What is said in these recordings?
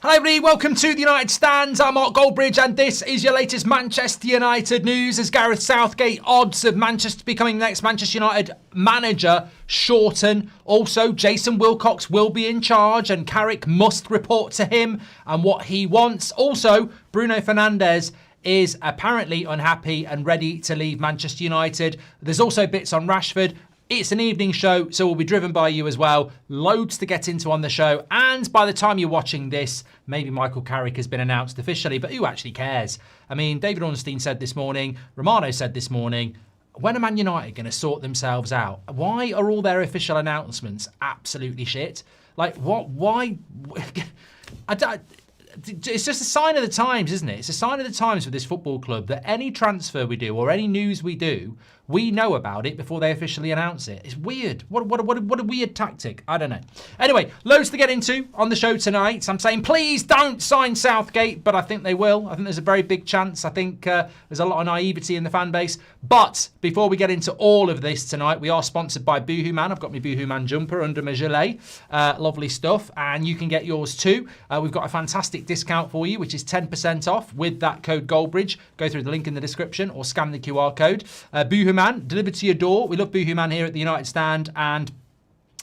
Hello everybody, welcome to the United Stands. I'm Goldbridge and this is your latest Manchester United news as Gareth Southgate odds of Manchester becoming the next Manchester United manager shorten. Also, Jason Wilcox will be in charge and Carrick must report to him and what he wants. Also, Bruno Fernandes is apparently unhappy and ready to leave Manchester United. There's also bits on Rashford. It's an evening show, so we'll be driven by you as well. Loads to get into on the show. And by the time you're watching this, maybe Michael Carrick has been announced officially, but who actually cares? I mean, David Ornstein said this morning, Romano said this morning, when are Man United going to sort themselves out? Why are all their official announcements absolutely shit? Like, what? Why? It's just a sign of the times, isn't it? It's a sign of the times for this football club that any transfer we do or any news we do, we know about it before they officially announce it. It's weird. What a weird tactic. I don't know. Anyway, loads to get into on the show tonight. I'm saying please don't sign Southgate, but I think they will. I think there's a very big chance. I think there's a lot of naivety in the fan base. But before we get into all of this tonight, we are sponsored by Boohoo Man. I've got my Boohoo Man jumper under my gilet. Lovely stuff. And you can get yours too. We've got a fantastic discount for you, which is 10% off with that code Goldbridge. Go through the link in the description or scan the QR code. Boohoo Man, delivered to your door. We love Boohoo Man here at the United Stand. And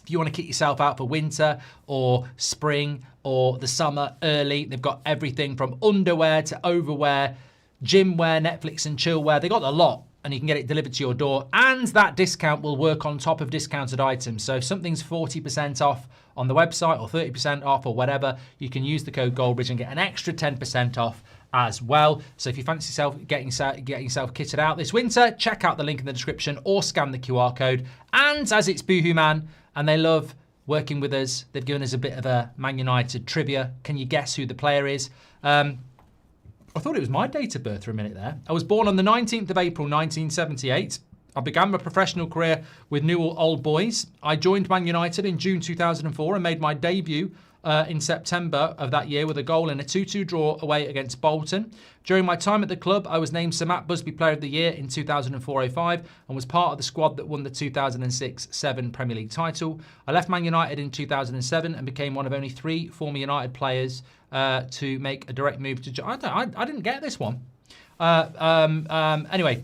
if you want to kit yourself out for winter or spring or the summer early, they've got everything from underwear to overwear, gym wear, Netflix and chill wear. They got a lot. And you can get it delivered to your door. And that discount will work on top of discounted items. So if something's 40% off on the website or 30% off or whatever, you can use the code Goldbridge and get an extra 10% off as well. So if you fancy getting yourself kitted out this winter, check out the link in the description or scan the QR code. And as it's Boohoo Man and they love working with us, they've given us a bit of a Man United trivia. Can you guess who the player is? I thought it was my date of birth for a minute there. I was born on the 19th of April 1978. I began my professional career with Newell Old Boys. I joined Man United in June 2004 and made my debut in September of that year with a goal in a 2-2 draw away against Bolton. During my time at the club, I was named Sir Matt Busby Player of the Year in 2004-05 and was part of the squad that won the 2006-07 Premier League title. I left Man United in 2007 and became one of only 3 former United players to make a direct move to... I didn't get this one. Anyway,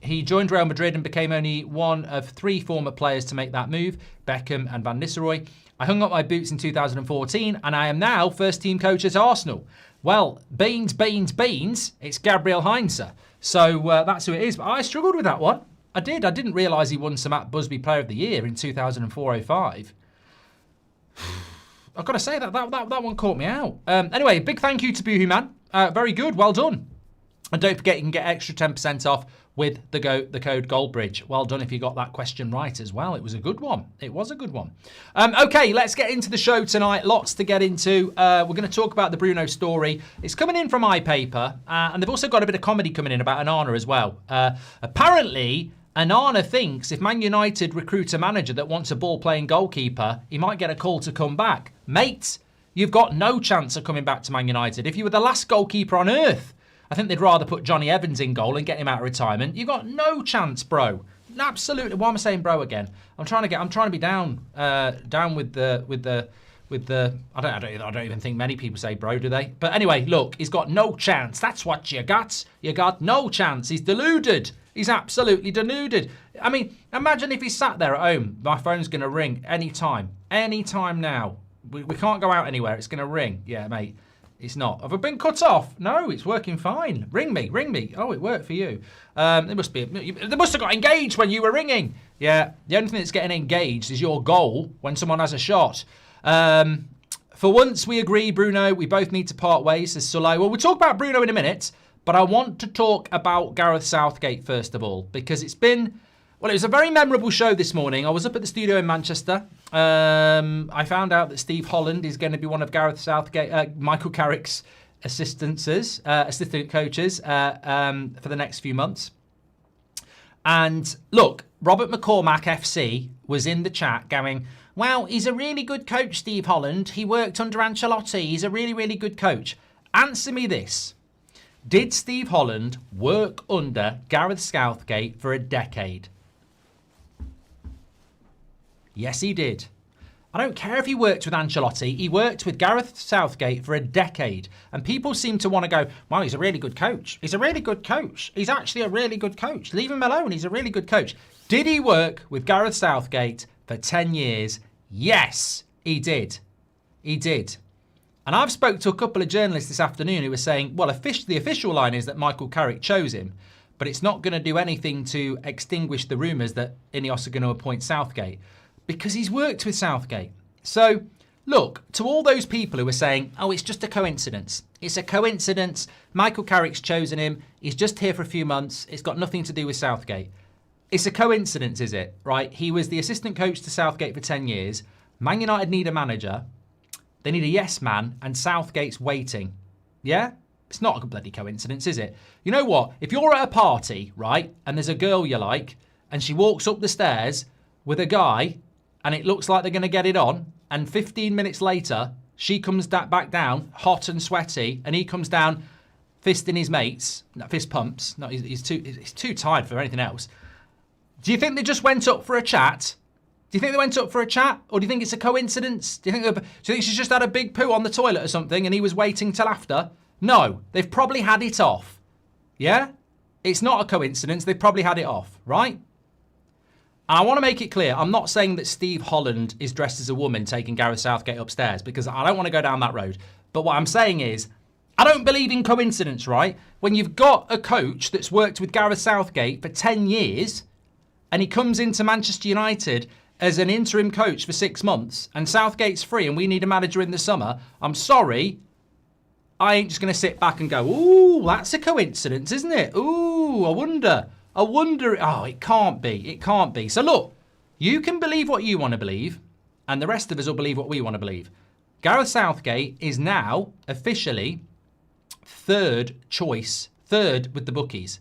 he joined Real Madrid and became only one of 3 former players to make that move, Beckham and Van Nistelrooy. I hung up my boots in 2014 and I am now first team coach at Arsenal. Well, beans, it's Gabriel Heinze. So that's who it is. But I struggled with that one. I did. I didn't realise he won Sir Matt Busby Player of the Year in 2004-05. I've got to say that one caught me out. Anyway, big thank you to Boohoo Man. Very good. Well done. And don't forget you can get extra 10% off with the code Goldbridge. Well done if you got that question right as well. It was a good one. It was a good one. Okay, let's get into the show tonight. Lots to get into. We're going to talk about the Bruno story. It's coming in from iPaper. And they've also got a bit of comedy coming in about Onana as well. Apparently, Onana thinks if Man United recruit a manager that wants a ball-playing goalkeeper, he might get a call to come back. Mate, you've got no chance of coming back to Man United. If you were the last goalkeeper on earth, I think they'd rather put Johnny Evans in goal and get him out of retirement. You've got no chance, bro. Absolutely. Why am I saying bro again? I'm trying to be down with the. I don't even think many people say bro, do they? But anyway, look, he's got no chance. That's what you got. You got no chance. He's deluded. He's absolutely deluded. I mean, imagine if he sat there at home. My phone's going to ring anytime now. We can't go out anywhere. It's going to ring. Yeah, mate. It's not. Have I been cut off? No, it's working fine. Ring me. Oh, it worked for you. They must have got engaged when you were ringing. Yeah, the only thing that's getting engaged is your goal when someone has a shot. For once, we agree, Bruno. We both need to part ways, says Sulay. Well, we'll talk about Bruno in a minute, but I want to talk about Gareth Southgate first of all, because it was a very memorable show this morning. I was up at the studio in Manchester. I found out that Steve Holland is going to be one of Gareth Southgate, Michael Carrick's assistant coaches for the next few months. And look, Robert McCormack FC was in the chat going, well, he's a really good coach, Steve Holland. He worked under Ancelotti. He's a really, really good coach. Answer me this. Did Steve Holland work under Gareth Southgate for a decade? Yes, he did. I don't care if he worked with Ancelotti. He worked with Gareth Southgate for a decade. And people seem to want to go, well, he's a really good coach. He's a really good coach. He's actually a really good coach. Leave him alone. He's a really good coach. Did he work with Gareth Southgate for 10 years? Yes, he did. He did. And I've spoke to a couple of journalists this afternoon who were saying, well, the official line is that Michael Carrick chose him, but it's not going to do anything to extinguish the rumours that Ineos are going to appoint Southgate, because he's worked with Southgate. So, look, to all those people who are saying, oh, it's just a coincidence. It's a coincidence. Michael Carrick's chosen him. He's just here for a few months. It's got nothing to do with Southgate. It's a coincidence, is it? Right? He was the assistant coach to Southgate for 10 years. Man United need a manager. They need a yes man, and Southgate's waiting. Yeah? It's not a bloody coincidence, is it? You know what? If you're at a party, right, and there's a girl you like, and she walks up the stairs with a guy, and it looks like they're going to get it on, and 15 minutes later, she comes back down, hot and sweaty, and he comes down fisting his mates. No, fist pumps. No, he's too tired for anything else. Do you think they just went up for a chat? Do you think they went up for a chat? Or do you think it's a coincidence? Do you think she's just had a big poo on the toilet or something and he was waiting till after? No, they've probably had it off. Yeah? It's not a coincidence. They've probably had it off, right? And I want to make it clear, I'm not saying that Steve Holland is dressed as a woman taking Gareth Southgate upstairs, because I don't want to go down that road. But what I'm saying is, I don't believe in coincidence, right? When you've got a coach that's worked with Gareth Southgate for 10 years, and he comes into Manchester United as an interim coach for 6 months, and Southgate's free and we need a manager in the summer, I'm sorry, I ain't just going to sit back and go, ooh, that's a coincidence, isn't it? Ooh, I wonder. Oh, it can't be. It can't be. So look, you can believe what you want to believe, and the rest of us will believe what we want to believe. Gareth Southgate is now officially third with the bookies.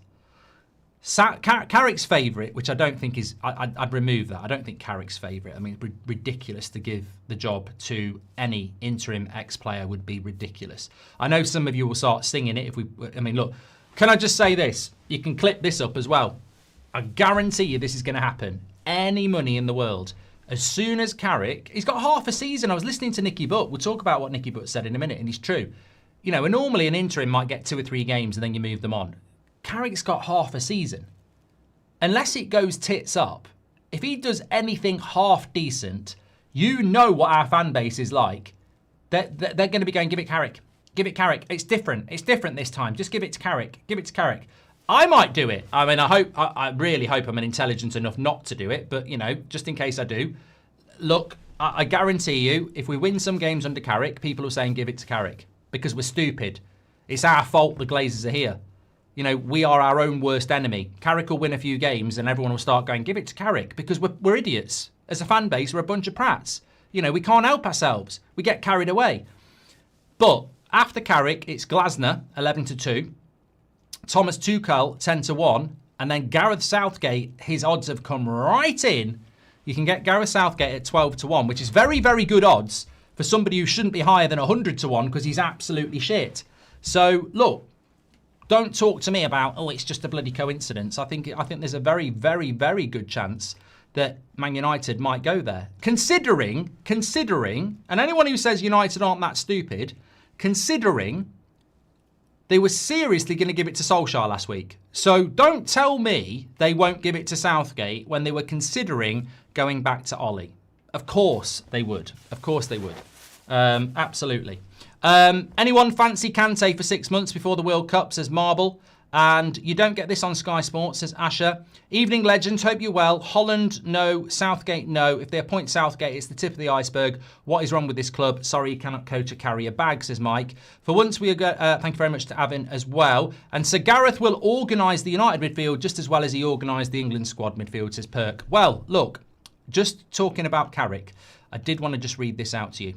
Carrick's favourite, which I don't think is, I'd remove that. I don't think Carrick's favourite. I mean, it's ridiculous to give the job to any interim ex-player would be ridiculous. I know some of you will start singing it look, can I just say this? You can clip this up as well. I guarantee you this is going to happen. Any money in the world. As soon as Carrick, he's got half a season. I was listening to Nicky Butt. We'll talk about what Nicky Butt said in a minute, and it's true. You know, normally an interim might get 2 or 3 games and then you move them on. Carrick's got half a season. Unless it goes tits up, if he does anything half decent, you know what our fan base is like. They're going to be going, give it Carrick. Give it Carrick. It's different. It's different this time. Just give it to Carrick. Give it to Carrick. I might do it. I mean, I really hope I'm intelligent enough not to do it. But, you know, just in case I do. Look, I guarantee you, if we win some games under Carrick, people are saying give it to Carrick. Because we're stupid. It's our fault the Glazers are here. You know, we are our own worst enemy. Carrick will win a few games and everyone will start going, give it to Carrick. Because we're idiots. As a fan base, we're a bunch of prats. You know, we can't help ourselves. We get carried away. But after Carrick, it's Glasner, 11-2. Thomas Tuchel, 10-1. And then Gareth Southgate, his odds have come right in. You can get Gareth Southgate at 12-1, which is very, very good odds for somebody who shouldn't be higher than 100-1 because he's absolutely shit. So, look, don't talk to me about, oh, it's just a bloody coincidence. I think there's a very, very, very good chance that Man United might go there. Considering, and anyone who says United aren't that stupid, considering they were seriously going to give it to Solskjaer last week. So don't tell me they won't give it to Southgate when they were considering going back to Ollie. Of course they would. Of course they would. Absolutely. Anyone fancy Kante for 6 months before the World Cup, says Marble. And you don't get this on Sky Sports, says Asher. Evening legends, hope you're well. Holland, no. Southgate, no. If they appoint Southgate, it's the tip of the iceberg. What is wrong with this club? Sorry, you cannot coach a carrier bag, says Mike. For once, thank you very much to Avin as well. And Sir Gareth will organise the United midfield just as well as he organised the England squad midfield, says Perk. Well, look, just talking about Carrick, I did want to just read this out to you.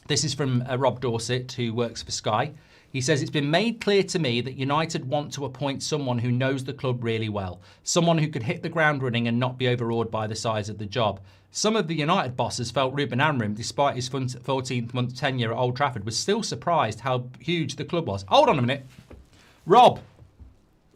This is from Rob Dorset, who works for Sky. He says, it's been made clear to me that United want to appoint someone who knows the club really well. Someone who could hit the ground running and not be overawed by the size of the job. Some of the United bosses felt Ruben Amorim, despite his 14th-month tenure at Old Trafford, was still surprised how huge the club was. Hold on a minute. Rob,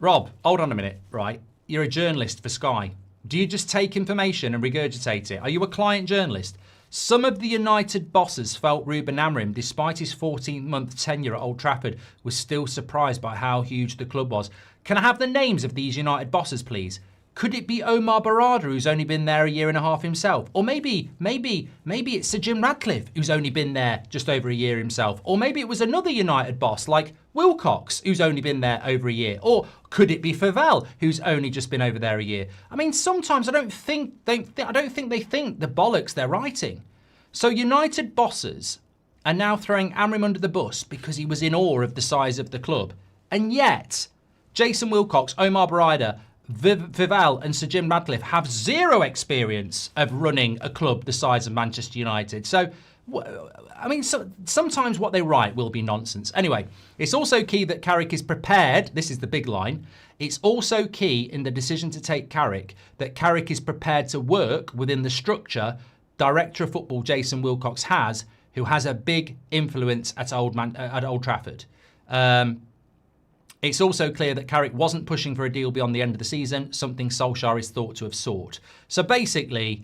hold on a minute, right? You're a journalist for Sky. Do you just take information and regurgitate it? Are you a client journalist? Some of the United bosses felt Ruben Amorim, despite his 14-month tenure at Old Trafford, was still surprised by how huge the club was. Can I have the names of these United bosses, please? Could it be Omar Barada, who's only been there a year and a half himself? Or maybe it's Sir Jim Ratcliffe, who's only been there just over a year himself? Or maybe it was another United boss like Wilcox, who's only been there over a year? Or could it be Favell, who's only just been over there a year? I mean, sometimes I don't think they think the bollocks they're writing. So United bosses are now throwing Amorim under the bus because he was in awe of the size of the club. And yet, Jason Wilcox, Omar Barada, Favell and Sir Jim Ratcliffe have zero experience of running a club the size of Manchester United. So, I mean, sometimes what they write will be nonsense. Anyway, it's also key that Carrick is prepared. This is the big line. It's also key in the decision to take Carrick that Carrick is prepared to work within the structure Director of Football Jason Wilcox has, who has a big influence at Old Trafford. It's also clear that Carrick wasn't pushing for a deal beyond the end of the season, something Solskjaer is thought to have sought. So basically,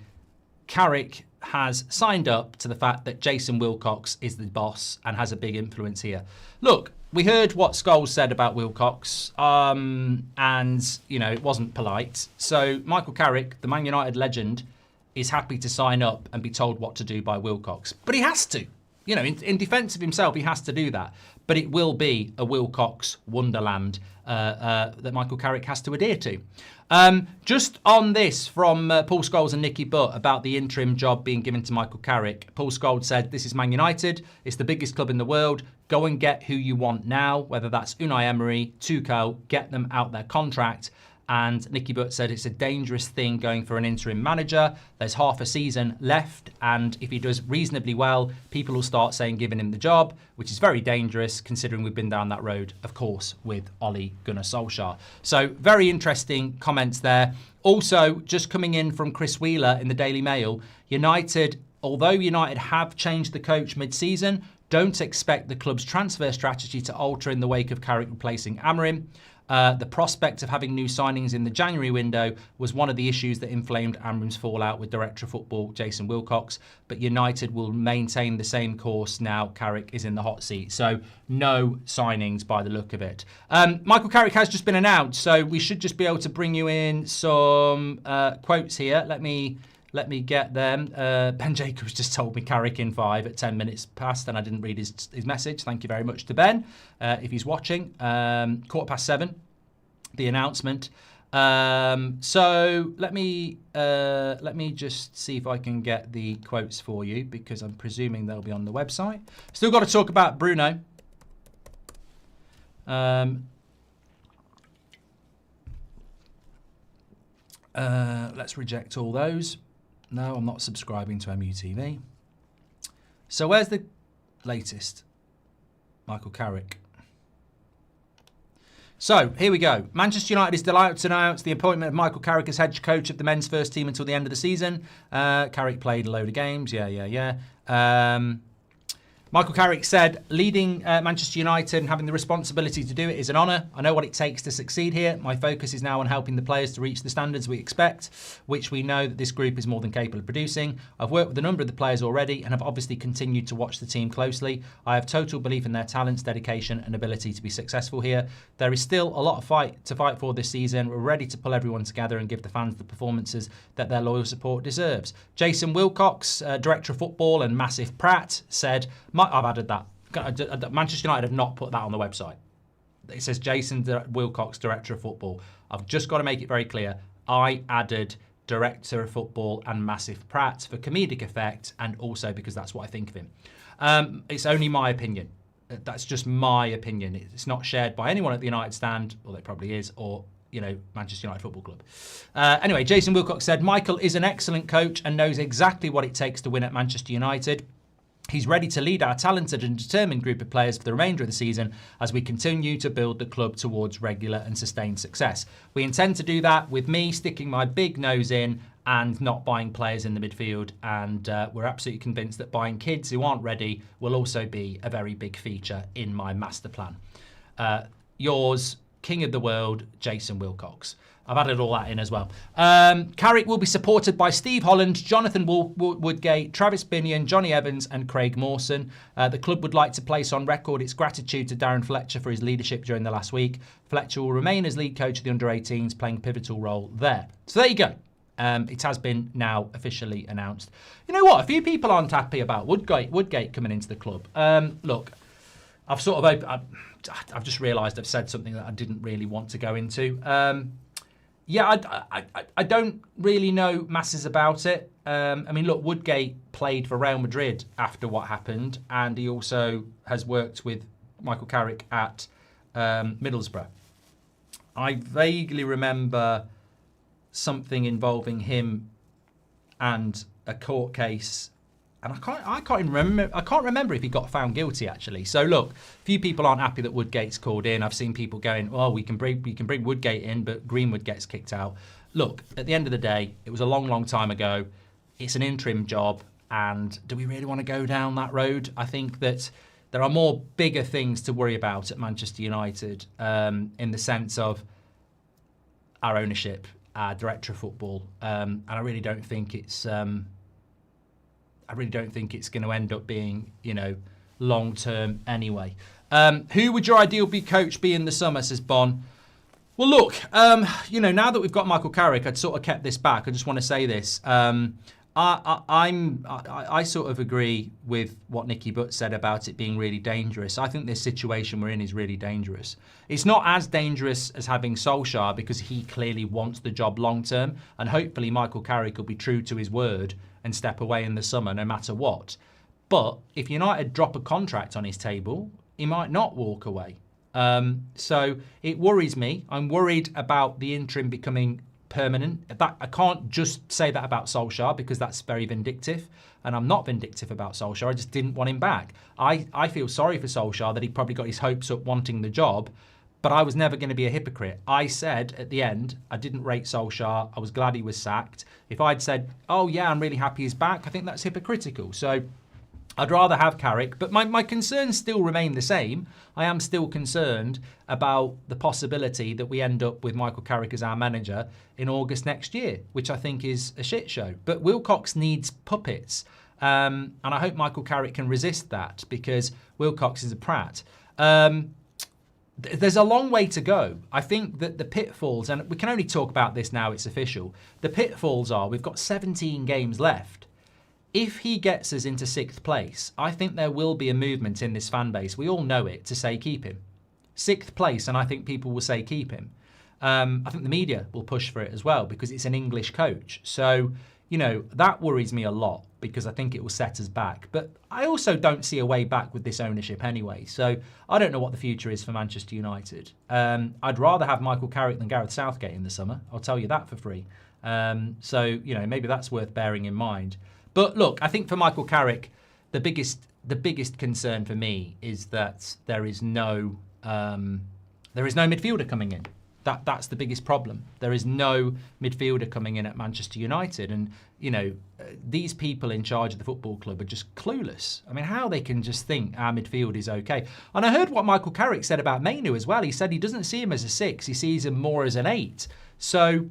Carrick has signed up to the fact that Jason Wilcox is the boss and has a big influence here. Look, we heard what Scholes said about Wilcox, and, you know, it wasn't polite. So Michael Carrick, the Man United legend, is happy to sign up and be told what to do by Wilcox. But he has to. You know, in defence of himself, he has to do that. But it will be a Wilcox wonderland that Michael Carrick has to adhere to. Just on this from Paul Scholes and Nicky Butt about the interim job being given to Michael Carrick. Paul Scholes said, "This is Man United. It's the biggest club in the world. Go and get who you want now, whether that's Unai Emery, Tuchel, get them out their contract." And Nicky Butt said it's a dangerous thing going for an interim manager. There's half a season left, and if he does reasonably well, people will start saying giving him the job, which is very dangerous considering we've been down that road, of course, with Ole Gunnar Solskjaer. So very interesting comments there. Also, just coming in from Chris Wheeler in the Daily Mail, although United have changed the coach mid-season, don't expect the club's transfer strategy to alter in the wake of Carrick replacing Amorim. The prospect of having new signings in the January window was one of the issues that inflamed Amorim's fallout with Director of Football Jason Wilcox, but United will maintain the same course now Carrick is in the hot seat. So no signings by the look of it. Michael Carrick has just been announced, so we should just be able to bring you in some quotes here. Let me get them. Ben Jacobs just told me Carrick in 5 at 10 minutes past, and I didn't read his message. Thank you very much to Ben, if he's watching. 7:15, the announcement. So let me just see if I can get the quotes for you, because I'm presuming they'll be on the website. Still got to talk about Bruno. Let's reject all those. No, I'm not subscribing to MUTV. So where's the latest? Michael Carrick. So here we go. Manchester United is delighted to announce the appointment of Michael Carrick as head coach of the men's first team until the end of the season. Carrick played a load of games. Yeah. Michael Carrick said, leading Manchester United and having the responsibility to do it is an honour. I know what it takes to succeed here. My focus is now on helping the players to reach the standards we expect, which we know that this group is more than capable of producing. I've worked with a number of the players already and have obviously continued to watch the team closely. I have total belief in their talents, dedication and ability to be successful here. There is still a lot of fight for this season. We're ready to pull everyone together and give the fans the performances that their loyal support deserves. Jason Wilcox, Director of Football and Massive Pratt, said, I've added that. Manchester United have not put that on the website. It says Jason Wilcox, Director of Football. I've just got to make it very clear. I added Director of Football and Massive Pratt for comedic effect, and also because that's what I think of him. It's only my opinion. That's just my opinion. It's not shared by anyone at the United stand, well, it probably is, or Manchester United Football Club. Anyway, Jason Wilcox said, Michael is an excellent coach and knows exactly what it takes to win at Manchester United. He's ready to lead our talented and determined group of players for the remainder of the season as we continue to build the club towards regular and sustained success. We intend to do that with me sticking my big nose in and not buying players in the midfield. And we're absolutely convinced that buying kids who aren't ready will also be a very big feature in my master plan. Yours, King of the World, Jason Wilcox. I've added all that in as well. Carrick will be supported by Steve Holland, Jonathan Woodgate, Travis Binion, Johnny Evans and Craig Mawson. The club would like to place on record its gratitude to Darren Fletcher for his leadership during the last week. Fletcher will remain as lead coach of the under-18s, playing a pivotal role there. So there you go. It has been now officially announced. You know what? A few people aren't happy about Woodgate coming into the club. Look, I've just realised I've said something that I didn't really want to go into. I don't really know masses about it. I mean, look, Woodgate played for Real Madrid after what happened, and he also has worked with Michael Carrick at Middlesbrough. I vaguely remember something involving him and a court case, and I can't remember if he got found guilty actually. So look, few people aren't happy that Woodgate's called in. I've seen people going, "Well, we can bring Woodgate in, but Greenwood gets kicked out." Look, at the end of the day, it was a long time ago. It's an interim job, and do we really want to go down that road? I think that there are more bigger things to worry about at Manchester United, in the sense of our ownership, our director of football, and I really don't think it's going to end up being, long term anyway. Who would your ideal coach be in the summer, says Bon? Well, look, now that we've got Michael Carrick, I'd sort of kept this back. I just want to say this. I sort of agree with what Nicky Butt said about it being really dangerous. I think this situation we're in is really dangerous. It's not as dangerous as having Solskjaer because he clearly wants the job long term, and hopefully Michael Carrick will be true to his word and step away in the summer no matter what. But if United drop a contract on his table, he might not walk away. So it worries me. I'm worried about the interim becoming permanent. I can't just say that about Solskjaer because that's very vindictive, and I'm not vindictive about Solskjaer. I just didn't want him back. I feel sorry for Solskjaer that he probably got his hopes up wanting the job, but I was never going to be a hypocrite. I said at the end, I didn't rate Solskjaer. I was glad he was sacked. If I'd said, oh yeah, I'm really happy he's back, I think that's hypocritical. So I'd rather have Carrick, but my concerns still remain the same. I am still concerned about the possibility that we end up with Michael Carrick as our manager in August next year, which I think is a shit show. But Wilcox needs puppets, and I hope Michael Carrick can resist that because Wilcox is a prat. There's a long way to go. I think that the pitfalls, and we can only talk about this now, it's official. The pitfalls are we've got 17 games left. If he gets us into 6th place, I think there will be a movement in this fan base. We all know it, to say keep him. 6th place, and I think people will say keep him. I think the media will push for it as well because it's an English coach. So, that worries me a lot because I think it will set us back. But I also don't see a way back with this ownership anyway. So I don't know what the future is for Manchester United. I'd rather have Michael Carrick than Gareth Southgate in the summer. I'll tell you that for free. So, maybe that's worth bearing in mind. But look, I think for Michael Carrick, the biggest concern for me is that there is no midfielder coming in. That's the biggest problem. There is no midfielder coming in at Manchester United, and these people in charge of the football club are just clueless. I mean, how they can just think our midfield is okay. And I heard what Michael Carrick said about Mainu as well. He said he doesn't see him as a 6; he sees him more as an 8. So,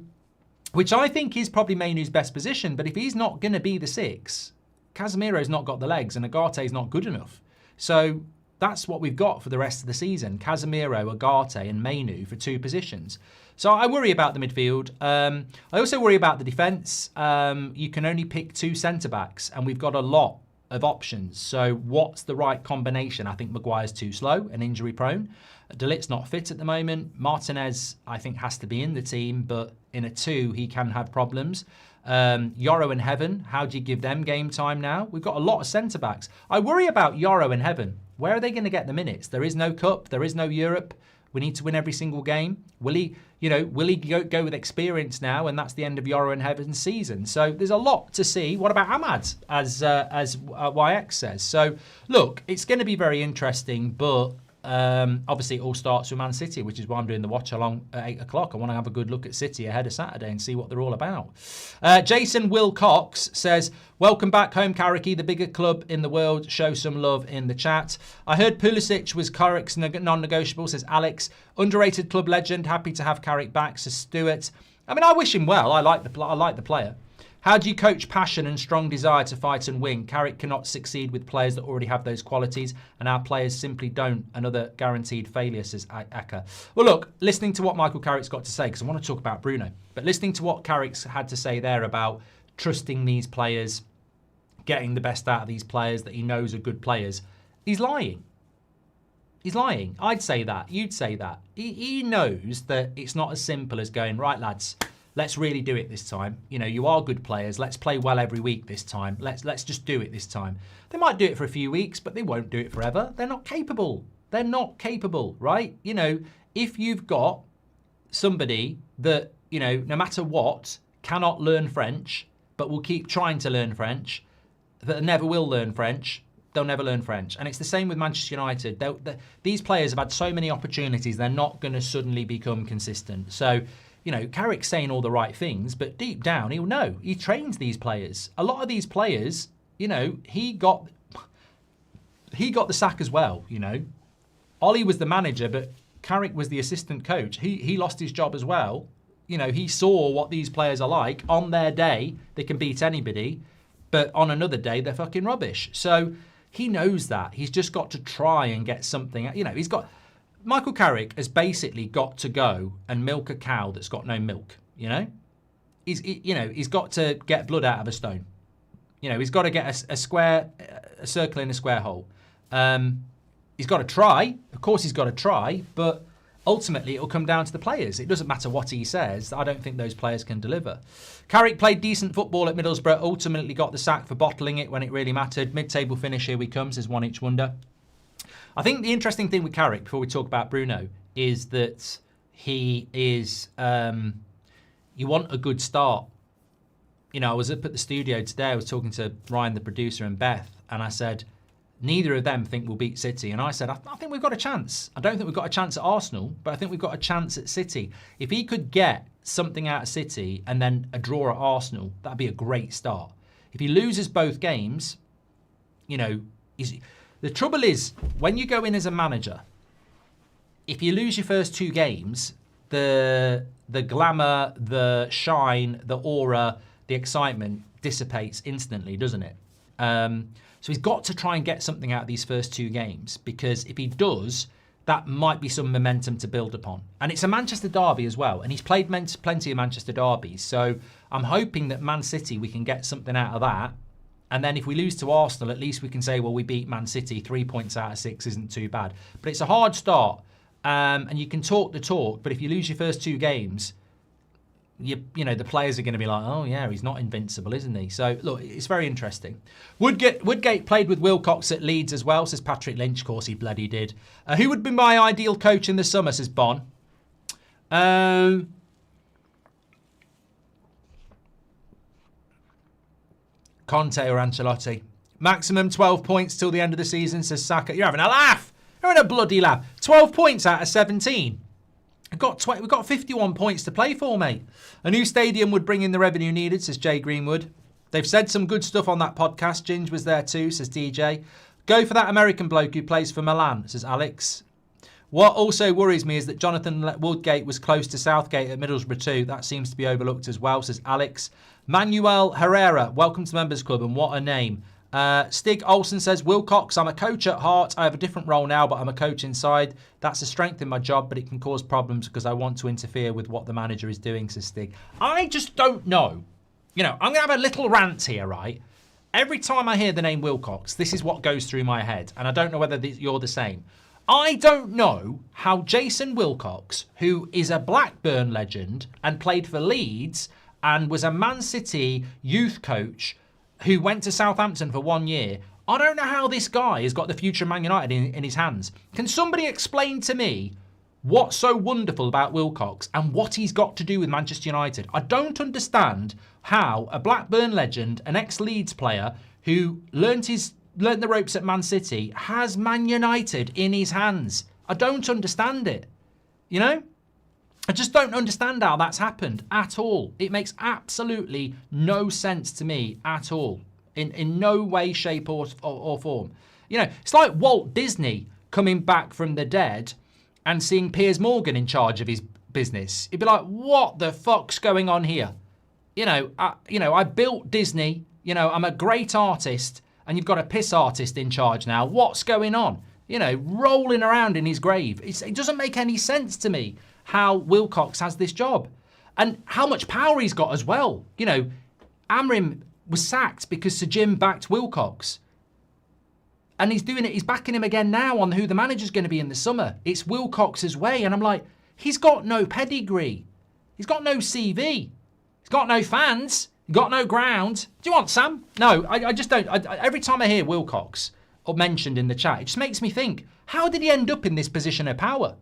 which I think is probably Mainu's best position, but if he's not going to be the 6, Casemiro's not got the legs and Agate's not good enough. So that's what we've got for the rest of the season. Casemiro, Agate and Mainu for 2 positions. So I worry about the midfield. I also worry about the defence. You can only pick 2 centre-backs and we've got a lot of options. So what's the right combination? I think Maguire's too slow and injury prone. De Ligt's not fit at the moment. Martinez, I think, has to be in the team, but in a 2, he can have problems. Yoro and Heaven, how do you give them game time now? We've got a lot of centre-backs. I worry about Yoro and Heaven. Where are they going to get the minutes? There is no Cup. There is no Europe. We need to win every single game. Will he go with experience now? And that's the end of Yoro and Heaven's season. So there's a lot to see. What about Ahmad, as YX says? So look, it's going to be very interesting, but Obviously, it all starts with Man City, which is why I'm doing the watch along at 8 o'clock. I want to have a good look at City ahead of Saturday and see what they're all about. Jason Wilcox says, welcome back home, Carrick, the bigger club in the world. Show some love in the chat. I heard Pulisic was Carrick's non-negotiable, says Alex. Underrated club legend. Happy to have Carrick back, says Stuart. I mean, I wish him well. I like the player. How do you coach passion and strong desire to fight and win? Carrick cannot succeed with players that already have those qualities, and our players simply don't. Another guaranteed failure, says Aka. Well, look, listening to what Michael Carrick's got to say, because I want to talk about Bruno, but listening to what Carrick's had to say there about trusting these players, getting the best out of these players that he knows are good players, he's lying. He's lying. I'd say that. You'd say that. He knows that it's not as simple as going, right, lads, let's really do it this time. You know, you are good players. Let's play well every week this time. Let's just do it this time. They might do it for a few weeks, but they won't do it forever. They're not capable. They're not capable, right? You know, if you've got somebody that, you know, no matter what, cannot learn French, but will keep trying to learn French, that never will learn French, they'll never learn French. And it's the same with Manchester United. These players have had so many opportunities, they're not going to suddenly become consistent. So, you know, Carrick's saying all the right things, but deep down, he'll know. He trains these players. A lot of these players, you know, he got the sack as well, you know. Ollie was the manager, but Carrick was the assistant coach. He lost his job as well. You know, he saw what these players are like. On their day, they can beat anybody, but on another day, they're fucking rubbish. So he knows that. He's just got to try and get something. You know, Michael Carrick has basically got to go and milk a cow that's got no milk, you know? He's got to get blood out of a stone. You know, he's got to get a circle in a square hole. He's got to try. Of course he's got to try, but ultimately it'll come down to the players. It doesn't matter what he says. I don't think those players can deliver. Carrick played decent football at Middlesbrough, ultimately got the sack for bottling it when it really mattered. Mid-table finish, here we come, says One Each Wonder. I think the interesting thing with Carrick, before we talk about Bruno, is that he is, you want a good start. You know, I was up at the studio today, I was talking to Ryan, the producer, and Beth, and I said, neither of them think we'll beat City. And I said, I think we've got a chance. I don't think we've got a chance at Arsenal, but I think we've got a chance at City. If he could get something out of City and then a draw at Arsenal, that'd be a great start. If he loses both games, you know, the trouble is, when you go in as a manager, if you lose your first two games, the glamour, the shine, the aura, the excitement dissipates instantly, doesn't it? So he's got to try and get something out of these first two games, because if he does, that might be some momentum to build upon. And it's a Manchester derby as well, and he's played plenty of Manchester derbies. So I'm hoping that Man City, we can get something out of that. And then if we lose to Arsenal, at least we can say, well, we beat Man City. 3 points out of 6 isn't too bad. But it's a hard start. And you can talk the talk, but if you lose your first two games, you know, the players are going to be like, oh, yeah, he's not invincible, isn't he? So, look, it's very interesting. Woodgate played with Wilcox at Leeds as well, says Patrick Lynch. Of course, he bloody did. Who would be my ideal coach in the summer, says Bon. Conte or Ancelotti. Maximum 12 points till the end of the season, says Saka. You're having a laugh. You're having a bloody laugh. 12 points out of 17. We've got 51 points to play for, mate. A new stadium would bring in the revenue needed, says Jay Greenwood. They've said some good stuff on that podcast. Ginge was there too, says DJ. Go for that American bloke who plays for Milan, says Alex. What also worries me is that Jonathan Woodgate was close to Southgate at Middlesbrough too. That seems to be overlooked as well, says Alex. Manuel Herrera, welcome to the Members Club, and what a name. Stig Olsen says, Wilcox, I'm a coach at heart. I have a different role now, but I'm a coach inside. That's a strength in my job, but it can cause problems because I want to interfere with what the manager is doing, says Stig. I just don't know. You know, I'm going to have a little rant here, right? Every time I hear the name Wilcox, this is what goes through my head, and I don't know whether you're the same. I don't know how Jason Wilcox, who is a Blackburn legend and played for Leeds and was a Man City youth coach who went to Southampton for 1 year, I don't know how this guy has got the future of Man United in his hands. Can somebody explain to me what's so wonderful about Wilcox and what he's got to do with Manchester United? I don't understand how a Blackburn legend, an ex-Leeds player who learnt the ropes at Man City, has Man United in his hands. I don't understand it. You know? I just don't understand how that's happened at all. It makes absolutely no sense to me at all. In no way, shape or form. You know, it's like Walt Disney coming back from the dead and seeing Piers Morgan in charge of his business. He'd be like, what the fuck's going on here? You know, I built Disney. You know, I'm a great artist and you've got a piss artist in charge now. What's going on? You know, rolling around in his grave. It doesn't make any sense to me how Wilcox has this job and how much power he's got as well. You know, Amrim was sacked because Sir Jim backed Wilcox. And he's doing it, he's backing him again now on who the manager's going to be in the summer. It's Wilcox's way. And I'm like, he's got no pedigree. He's got no CV. He's got no fans. He's got no ground. Do you want Sam? No, I just don't. Every time I hear Wilcox or mentioned in the chat, it just makes me think, how did he end up in this position of power?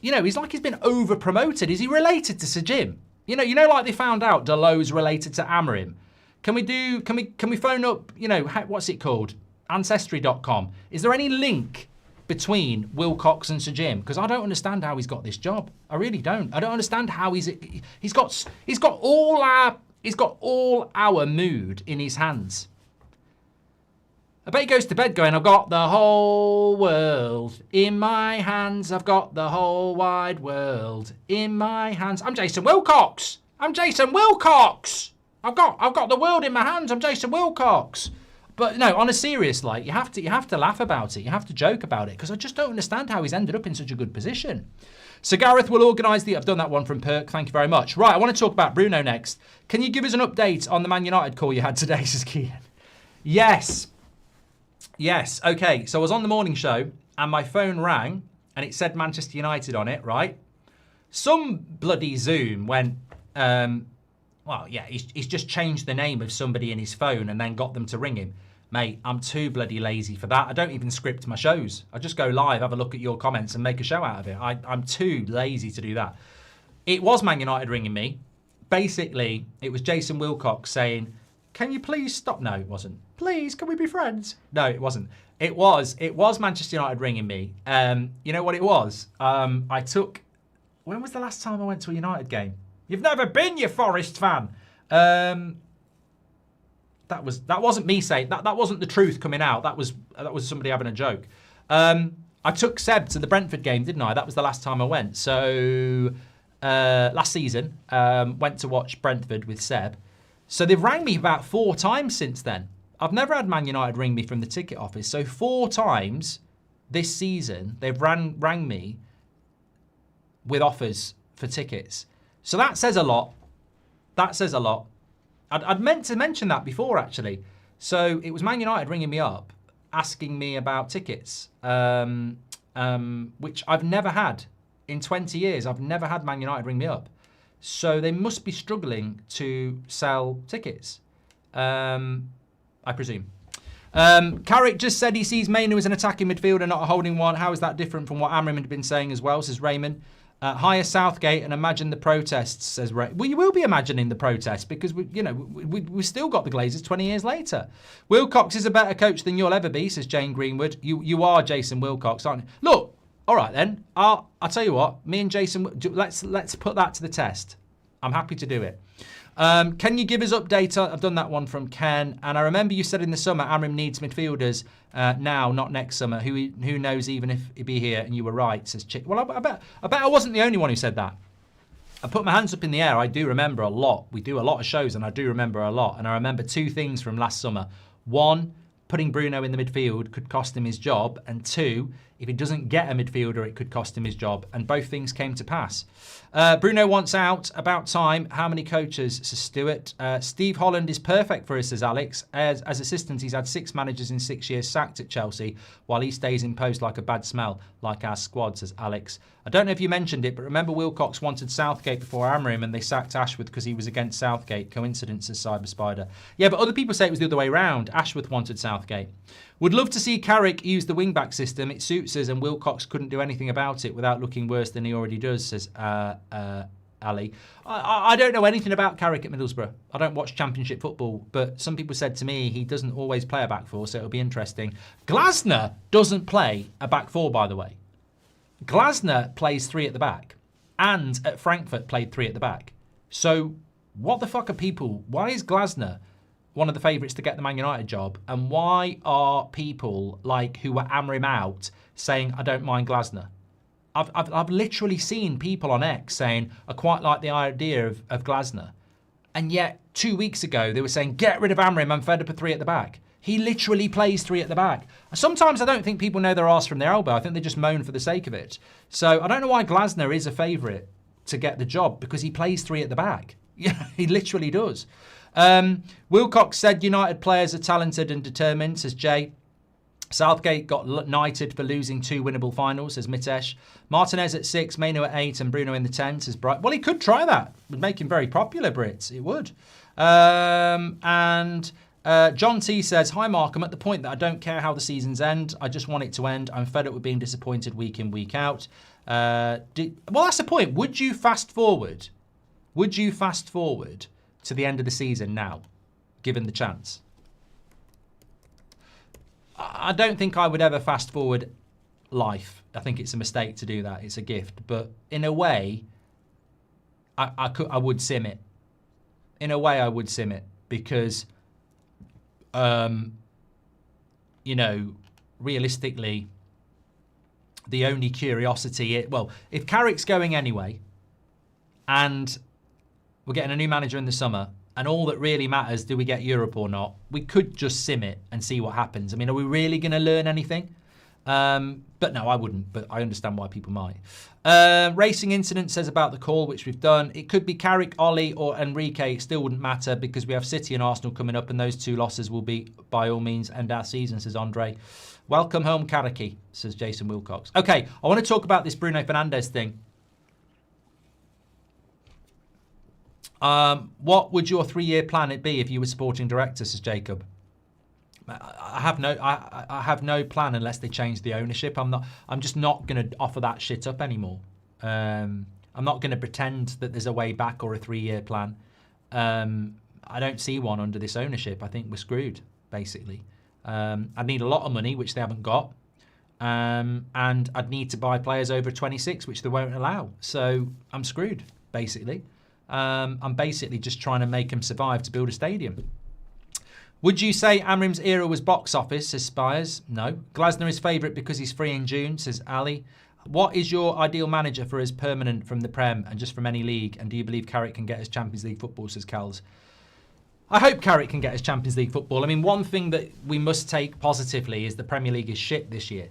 You know, he's like he's been over-promoted. Is he related to Sir Jim? You know, like they found out Delo's related to Amrim. Can we phone up, you know, what's it called? Ancestry.com. Is there any link between Wilcox and Sir Jim? Because I don't understand how he's got this job. I really don't. I don't understand how he's got all our mood in his hands. I bet he goes to bed going, I've got the whole world in my hands. I've got the whole wide world in my hands. I'm Jason Wilcox. I'm Jason Wilcox. I've got the world in my hands. I'm Jason Wilcox. But no, on a serious light, you have to laugh about it. You have to joke about it because I just don't understand how he's ended up in such a good position. So Gareth will organise I've done that one from Perk. Thank you very much. Right, I want to talk about Bruno next. Can you give us an update on the Man United call you had today, says Kean? Yes. Okay. So I was on the morning show and my phone rang and it said Manchester United on it, right? Some bloody Zoom went, well, yeah, he's just changed the name of somebody in his phone and then got them to ring him. Mate, I'm too bloody lazy for that. I don't even script my shows. I just go live, have a look at your comments and make a show out of it. I'm too lazy to do that. It was Man United ringing me. Basically, it was Jason Wilcox saying, can you please stop? No, it wasn't. Please, can we be friends? No, it wasn't. It was Manchester United ringing me. You know what it was? When was the last time I went to a United game? You've never been, you Forest fan. That wasn't me saying that wasn't the truth coming out. That was somebody having a joke. I took Seb to the Brentford game, didn't I? That was the last time I went. So last season, went to watch Brentford with Seb. So they've rang me about 4 times since then. I've never had Man United ring me from the ticket office. So 4 times this season they've rang me with offers for tickets. So that says a lot. That says a lot. I'd meant to mention that before, actually. So it was Man United ringing me up, asking me about tickets, which I've never had in 20 years. I've never had Man United ring me up. So they must be struggling to sell tickets, I presume. Carrick just said he sees Mainu as an attacking midfielder, not a holding one. How is that different from what Amram had been saying as well, says Raymond. Hire Southgate and imagine the protests, says Ray. Well, you will be imagining the protests because we've still got the Glazers 20 years later. Wilcox is a better coach than you'll ever be, says Jane Greenwood. You are Jason Wilcox, aren't you? Look, all right then. I'll tell you what. Me and Jason, let's put that to the test. I'm happy to do it. Can you give us update? I've done that one from Ken, and I remember you said in the summer Amram needs midfielders now, not next summer. Who knows even if he'd be here? And you were right, says Chick. Well, I bet I wasn't the only one who said that. I put my hands up in the air. I do remember a lot. We do a lot of shows, and I do remember a lot. And I remember 2 things from last summer. 1, putting Bruno in the midfield could cost him his job, and 2, if he doesn't get a midfielder, it could cost him his job. And both things came to pass. Bruno wants out. About time. How many coaches? Says Stuart. Steve Holland is perfect for us, says Alex. As assistant, he's had 6 managers in 6 years sacked at Chelsea, while he stays in post like a bad smell, like our squad, says Alex. I don't know if you mentioned it, but remember Wilcox wanted Southgate before Amram, and they sacked Ashworth because he was against Southgate. Coincidence, says Cyber Spider. Yeah, but other people say it was the other way around. Ashworth wanted Southgate. Would love to see Carrick use the wing-back system. It suits us, and Wilcox couldn't do anything about it without looking worse than he already does, says Ali. I don't know anything about Carrick at Middlesbrough. I don't watch Championship football, but some people said to me he doesn't always play a back 4, so it'll be interesting. Glasner doesn't play a back 4, by the way. Glasner plays 3 at the back, and at Frankfurt played 3 at the back. So what the fuck are people? Why is Glasner one of the favourites to get the Man United job? And why are people like who were hammering out saying, I don't mind Glasner? I've literally seen people on X saying, I quite like the idea of Glasner. And yet 2 weeks ago, they were saying, get rid of Amrim, I'm fed up with 3 at the back. He literally plays 3 at the back. Sometimes I don't think people know their arse from their elbow. I think they just moan for the sake of it. So I don't know why Glasner is a favourite to get the job, because he plays 3 at the back. Yeah, he literally does. Wilcox said United players are talented and determined, says Jay. Southgate got knighted for losing 2 winnable finals, says Mitesh. Martinez at 6, Maino at 8, and Bruno in the 10, says Bright. Well, he could try that. It would make him very popular, Brits. It would. John T says, hi, Mark. I'm at the point that I don't care how the seasons end. I just want it to end. I'm fed up with being disappointed week in, week out. Well, that's the point. Would you fast forward? Would you fast forward to the end of the season now, given the chance? I don't think I would ever fast forward life. I think it's a mistake to do that. It's a gift. But in a way, I would sim it. In a way, I would sim it because, you know, realistically, the only curiosity, if Carrick's going anyway, and we're getting a new manager in the summer, and all that really matters, do we get Europe or not? We could just sim it and see what happens. I mean, are we really going to learn anything? But no, I wouldn't, but I understand why people might. Racing Incident says about the call, which we've done. It could be Carrick, Ollie, or Enrique. It still wouldn't matter because we have City and Arsenal coming up, and those 2 losses will be, by all means, end our season, says Andre. Welcome home, Carricky, says Jason Wilcox. Okay, I want to talk about this Bruno Fernandes thing. What would your 3-year plan be if you were sporting director, says Jacob? I have no plan unless they change the ownership. I'm just not going to offer that shit up anymore. I'm not going to pretend that there's a way back or a 3-year plan. I don't see one under this ownership. I think we're screwed, basically. I'd need a lot of money, which they haven't got. And I'd need to buy players over 26, which they won't allow. So I'm screwed, basically. I'm basically just trying to make them survive to build a stadium. Would you say Amrim's era was box office, says Spires? No. Glasner is favourite because he's free in June, says Ali. What is your ideal manager for us permanent from the Prem and just from any league? And do you believe Carrick can get us Champions League football, says Cals? I hope Carrick can get us Champions League football. I mean, one thing that we must take positively is the Premier League is shit this year.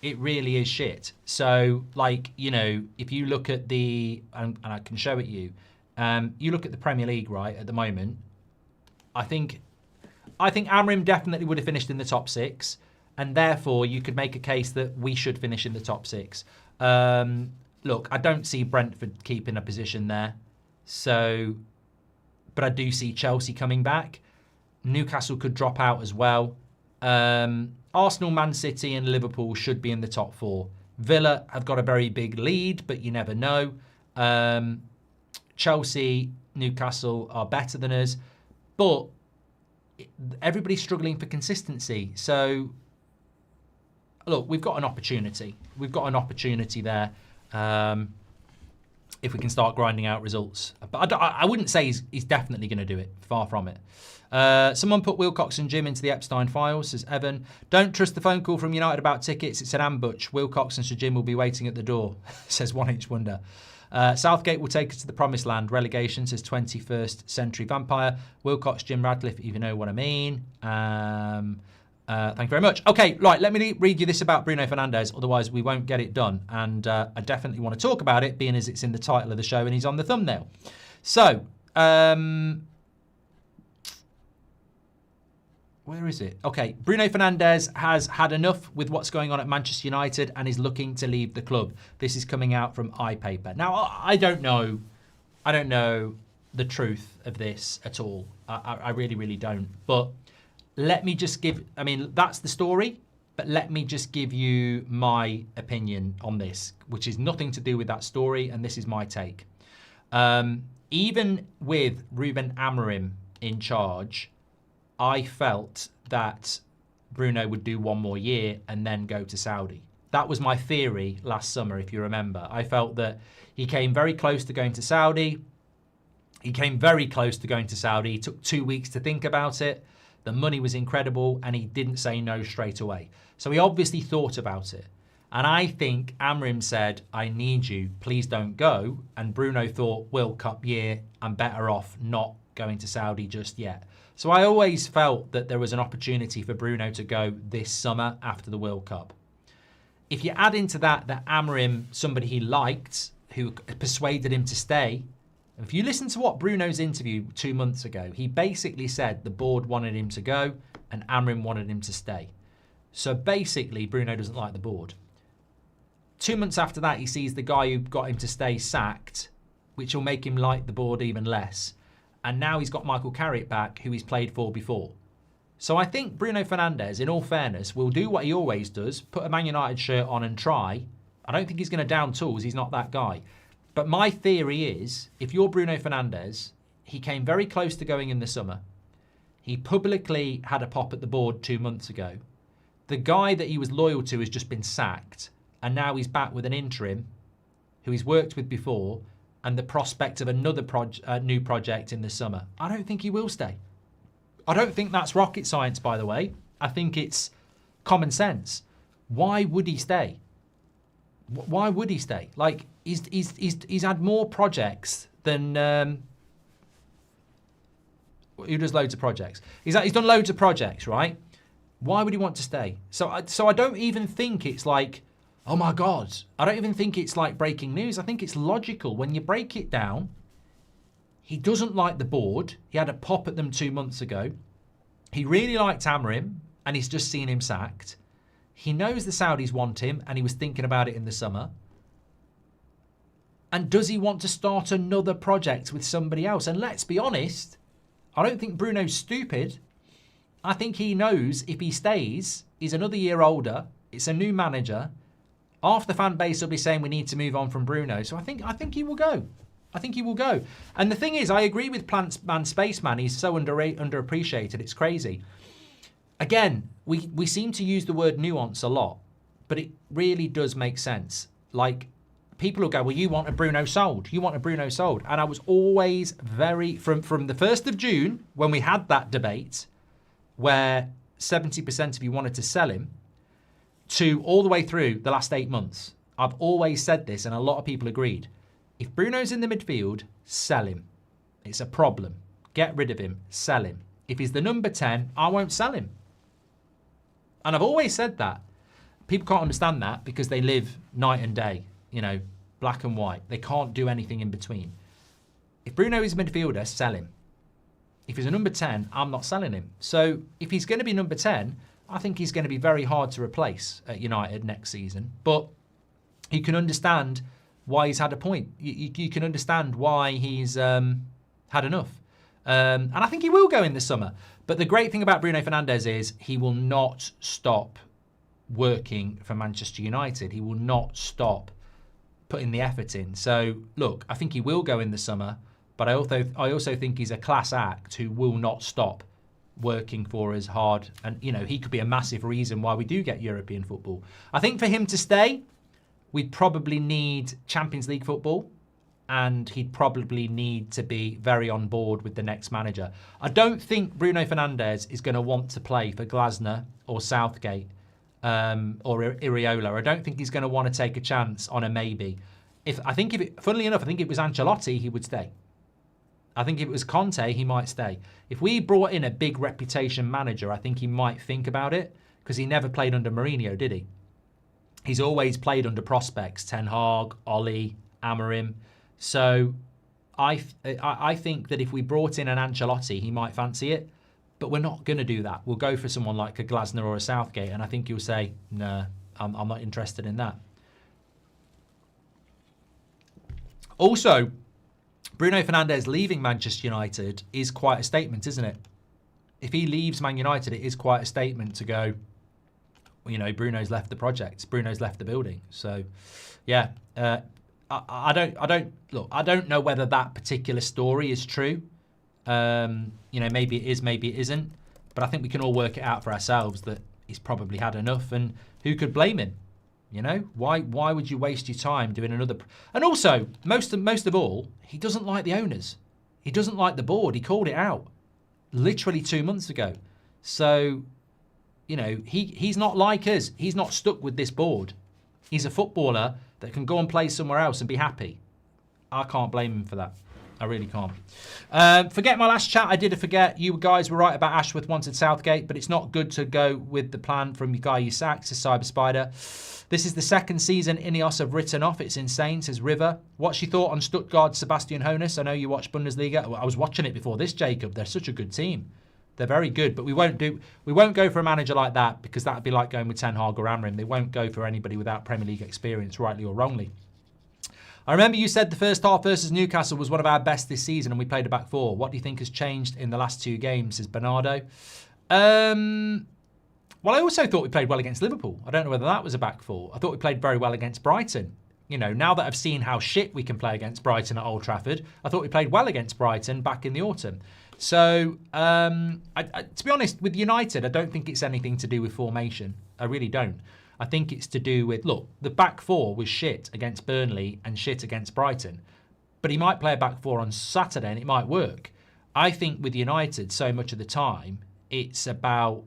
It really is shit. So, like, you know, if you look at the, and I can show it you, you look at the Premier League, right, at the moment, I think Amrim definitely would have finished in the top 6, and therefore you could make a case that we should finish in the top 6. Look, I don't see Brentford keeping a position there, so, but I do see Chelsea coming back. Newcastle could drop out as well. Arsenal, Man City and Liverpool should be in the top 4. Villa have got a very big lead, but you never know. Chelsea, Newcastle are better than us, but everybody's struggling for consistency. So, look, we've got an opportunity. We've got an opportunity there if we can start grinding out results. But I wouldn't say he's definitely going to do it. Far from it. Someone put Wilcox and Jim into the Epstein files, says Evan. Don't trust the phone call from United about tickets. It's an ambush. Wilcox and Sir Jim will be waiting at the door, says 1H Wonder. Southgate will take us to the promised land. Relegation, says 21st Century Vampire. Wilcox, Jim Radcliffe, if you know what I mean. Thank you very much. Okay, right, let me read you this about Bruno Fernandes, otherwise we won't get it done. And I definitely want to talk about it, being as it's in the title of the show and he's on the thumbnail. So, where is it? Okay, Bruno Fernandes has had enough with what's going on at Manchester United and is looking to leave the club. This is coming out from iPaper. Now, I don't know the truth of this at all. I really, really don't. But let me just give, I mean, that's the story, but let me just give you my opinion on this, which is nothing to do with that story, and this is my take. Even with Ruben Amorim in charge, I felt that Bruno would do one more year and then go to Saudi. That was my theory last summer, if you remember. I felt that he came very close to going to Saudi. He came very close to going to Saudi. He took 2 weeks to think about it. The money was incredible, and he didn't say no straight away. So he obviously thought about it. And I think Amrim said, I need you, please don't go. And Bruno thought, World Cup year, I'm better off not going to Saudi just yet. So I always felt that there was an opportunity for Bruno to go this summer after the World Cup. If you add into that Amrim, somebody he liked, who persuaded him to stay, if you listen to what Bruno's interview 2 months ago, he basically said the board wanted him to go and Amrim wanted him to stay. So basically, Bruno doesn't like the board. 2 months after that, he sees the guy who got him to stay sacked, which will make him like the board even less. And now he's got Michael Carrick back, who he's played for before. So I think Bruno Fernandes, in all fairness, will do what he always does, put a Man United shirt on and try. I don't think he's going to down tools. He's not that guy. But my theory is, if you're Bruno Fernandes, he came very close to going in the summer. He publicly had a pop at the board 2 months ago. The guy that he was loyal to has just been sacked. And now he's back with an interim who he's worked with before and the prospect of another new project in the summer. I don't think he will stay. I don't think that's rocket science, by the way. I think it's common sense. Why would he stay? Why would he stay? Like, he's had more projects than... who does loads of projects? He's done loads of projects, right? Why would he want to stay? So I don't even think it's like, oh my God. I don't even think it's like breaking news. I think it's logical. When you break it down, he doesn't like the board. He had a pop at them 2 months ago. He really liked Amrim, and he's just seen him sacked. He knows the Saudis want him, and he was thinking about it in the summer. And does he want to start another project with somebody else? And let's be honest, I don't think Bruno's stupid. I think he knows if he stays, he's another year older. It's a new manager. Half the fan base will be saying we need to move on from Bruno. So I think he will go. I think he will go. And the thing is, I agree with Man Spaceman. He's so underappreciated. It's crazy. Again, we seem to use the word nuance a lot, but it really does make sense. Like, people will go, well, you want a Bruno sold. You want a Bruno sold. And I was always very, from the 1st of June, when we had that debate, where 70% of you wanted to sell him, to all the way through the last 8 months. I've always said this, and a lot of people agreed. If Bruno's in the midfield, sell him. It's a problem. Get rid of him. Sell him. If he's the number 10, I won't sell him. And I've always said that. People can't understand that because they live night and day, you know, black and white. They can't do anything in between. If Bruno is a midfielder, sell him. If he's a number 10, I'm not selling him. So if he's going to be number 10, I think he's going to be very hard to replace at United next season. But you can understand why he's had a point. You can understand why he's had enough. And I think he will go in the summer. But the great thing about Bruno Fernandes is he will not stop working for Manchester United. He will not stop putting the effort in. So, look, I think he will go in the summer. But I also think he's a class act who will not stop working for us hard. And, you know, he could be a massive reason why we do get European football. I think for him to stay, we'd probably need Champions League football. And he'd probably need to be very on board with the next manager. I don't think Bruno Fernandes is going to want to play for Glasner or Southgate or Iriola. I don't think he's going to want to take a chance on a maybe. Funnily enough, I think it was Ancelotti, he would stay. I think if it was Conte, he might stay. If we brought in a big reputation manager, I think he might think about it because he never played under Mourinho, did he? He's always played under prospects, Ten Hag, Ollie, Amorim. So I think that if we brought in an Ancelotti, he might fancy it. But we're not going to do that. We'll go for someone like a Glasner or a Southgate. And I think he'll say, no, I'm not interested in that. Also, Bruno Fernandes leaving Manchester United is quite a statement, isn't it? If he leaves Man United, it is quite a statement to go, you know, Bruno's left the project. Bruno's left the building. So, yeah. I don't know whether that particular story is true. You know, maybe it is, maybe it isn't. But I think we can all work it out for ourselves that he's probably had enough. And who could blame him? You know, why would you waste your time doing another? And also, most of all, he doesn't like the owners. He doesn't like the board. He called it out literally 2 months ago. So, you know, he's not like us. He's not stuck with this board. He's a footballer that can go and play somewhere else and be happy. I can't blame him for that. I really can't. Forget my last chat. I did forget. You guys were right about Ashworth wanted Southgate, but it's not good to go with the plan from the guy you sacked, says Cyber Spider. This is the second season Ineos have written off. It's insane, says River. What's your thought on Stuttgart's Sebastian Hoeneß? I know you watch Bundesliga. I was watching it before this, Jacob. They're such a good team. They're very good, but we won't go for a manager like that because that would be like going with Ten Hag or Amrin. They won't go for anybody without Premier League experience, rightly or wrongly. I remember you said the first half versus Newcastle was one of our best this season and we played a back four. What do you think has changed in the last 2 games, says Bernardo? Well, I also thought we played well against Liverpool. I don't know whether that was a back four. I thought we played very well against Brighton. You know, now that I've seen how shit we can play against Brighton at Old Trafford, I thought we played well against Brighton back in the autumn. So, to be honest, with United, I don't think it's anything to do with formation. I really don't. I think it's to do with, look, the back four was shit against Burnley and shit against Brighton. But he might play a back four on Saturday and it might work. I think with United, so much of the time, it's about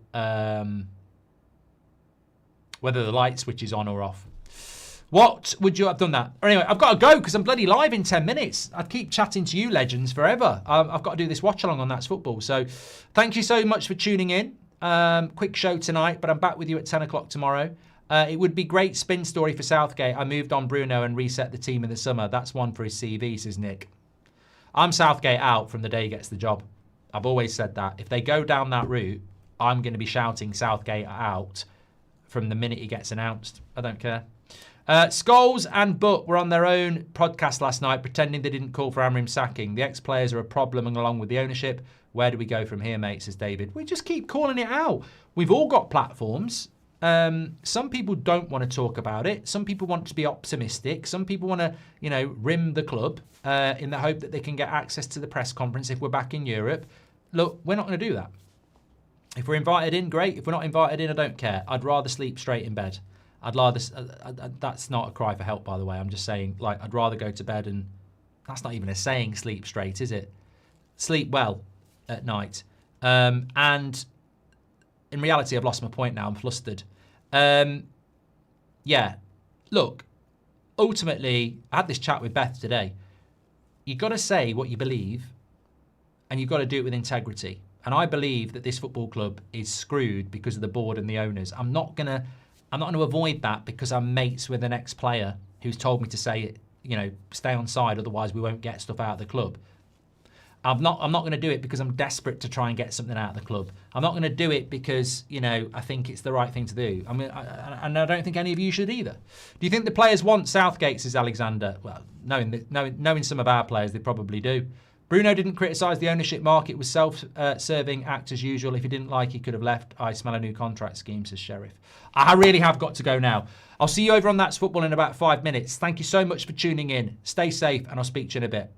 whether the light switch is on or off. What would you have done that? Anyway, I've got to go because I'm bloody live in 10 minutes. I'd keep chatting to you legends forever. I've got to do this watch along on That's Football. So thank you so much for tuning in. Quick show tonight, but I'm back with you at 10 o'clock tomorrow. It would be great spin story for Southgate. I moved on Bruno and reset the team in the summer. That's one for his CV, says Nick. I'm Southgate out from the day he gets the job. I've always said that. If they go down that route, I'm going to be shouting Southgate out from the minute he gets announced. I don't care. Scholes and Butt were on their own podcast last night pretending they didn't call for Amrim's sacking. The ex-players are a problem along with the ownership. Where do we go from here, mate, says David. We just keep calling it out. We've all got platforms. Some people don't want to talk about it. Some people want to be optimistic. Some people want to, you know, rim the club in the hope that they can get access to the press conference if we're back in Europe. Look, we're not going to do that. If we're invited in, great. If we're not invited in, I don't care. I'd rather sleep straight in bed. I'd rather... that's not a cry for help, by the way. I'm just saying, like, I'd rather go to bed and... That's not even a saying, sleep straight, is it? Sleep well at night. And in reality, I've lost my point now. I'm flustered. Yeah. Look, ultimately, I had this chat with Beth today. You've got to say what you believe, and you've got to do it with integrity. And I believe that this football club is screwed because of the board and the owners. I'm not gonna avoid that because I'm mates with an ex-player who's told me to say, you know, stay on side, otherwise we won't get stuff out of the club. I'm not going to do it because I'm desperate to try and get something out of the club. I'm not going to do it because, you know, I think it's the right thing to do. I mean, and I don't think any of you should either. Do you think the players want Southgate, says Alexander? Well, knowing some of our players, they probably do. Bruno didn't criticise the ownership market. It was self-serving act as usual. If he didn't like, he could have left. I smell a new contract scheme, says Sheriff. I really have got to go now. I'll see you over on That's Football in about 5 minutes. Thank you so much for tuning in. Stay safe, and I'll speak to you in a bit.